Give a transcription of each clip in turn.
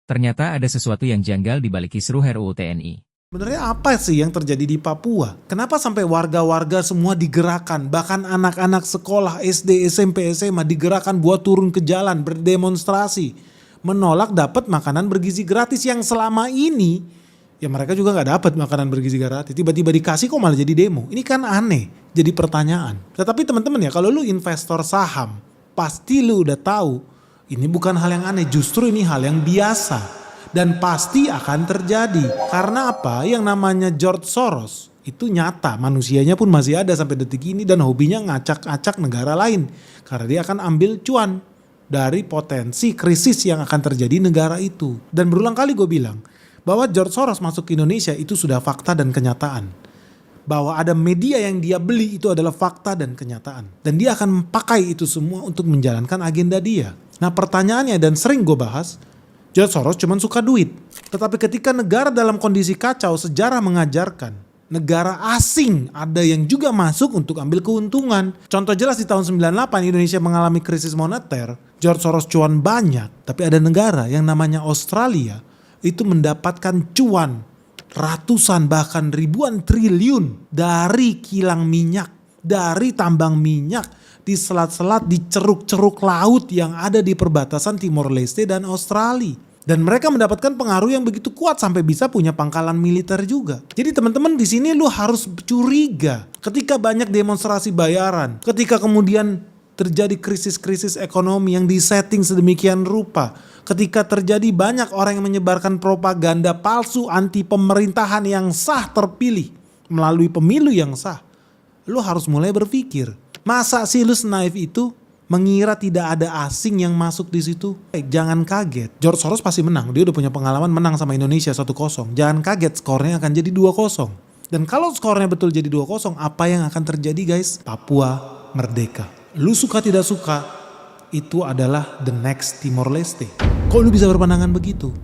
Ternyata ada sesuatu yang janggal di balik kisruh RUU TNI. Sebenarnya apa sih yang terjadi di Papua? Kenapa sampai warga-warga semua digerakkan, bahkan anak-anak sekolah SD, SMP, SMA digerakkan buat turun ke jalan berdemonstrasi, menolak dapat makanan bergizi gratis yang selama ini ya mereka juga nggak dapat makanan bergizi gratis. Tiba-tiba dikasih kok malah jadi demo. Ini kan aneh, jadi pertanyaan. Tetapi teman-teman ya, kalau lu investor saham, pasti lu udah tahu ini bukan hal yang aneh, justru ini hal yang biasa. Dan pasti akan terjadi. Karena apa? Yang namanya George Soros itu nyata. Manusianya pun masih ada sampai detik ini dan hobinya ngacak-acak negara lain. Karena dia akan ambil cuan dari potensi krisis yang akan terjadi negara itu. Dan berulang kali gue bilang bahwa George Soros masuk ke Indonesia itu sudah fakta dan kenyataan. Bahwa ada media yang dia beli itu adalah fakta dan kenyataan. Dan dia akan pakai itu semua untuk menjalankan agenda dia. Nah pertanyaannya, dan sering gue bahas, George Soros cuma suka duit. Tetapi ketika negara dalam kondisi kacau, sejarah mengajarkan negara asing ada yang juga masuk untuk ambil keuntungan. Contoh jelas di tahun 98 Indonesia mengalami krisis moneter, George Soros cuan banyak. Tapi ada negara yang namanya Australia itu mendapatkan cuan ratusan bahkan ribuan triliun dari kilang minyak, dari tambang minyak, di selat-selat, di ceruk-ceruk laut yang ada di perbatasan Timor Leste dan Australia. Dan mereka mendapatkan pengaruh yang begitu kuat sampai bisa punya pangkalan militer juga. Jadi teman-teman di sini lu harus curiga ketika banyak demonstrasi bayaran, ketika kemudian terjadi krisis-krisis ekonomi yang disetting sedemikian rupa, ketika terjadi banyak orang yang menyebarkan propaganda palsu anti pemerintahan yang sah terpilih melalui pemilu yang sah, lu harus mulai berpikir, masa sih lu senaif itu mengira tidak ada asing yang masuk di situ? Jangan kaget, George Soros pasti menang. Dia udah punya pengalaman menang sama Indonesia 1-0. Jangan kaget, skornya akan jadi 2-0. Dan kalau skornya betul jadi 2-0, apa yang akan terjadi guys? Papua merdeka. Lu suka tidak suka, itu adalah the next Timor Leste. Kok lu bisa berpandangan begitu?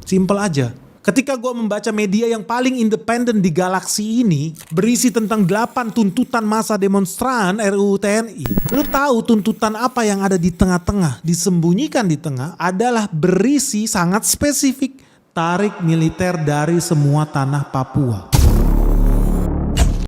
Simple aja. Ketika gue membaca media yang paling independen di galaksi ini berisi tentang 8 tuntutan masa demonstran RUU TNI. Lu tahu tuntutan apa yang ada di tengah-tengah? Disembunyikan di tengah adalah berisi sangat spesifik. Tarik militer dari semua tanah Papua.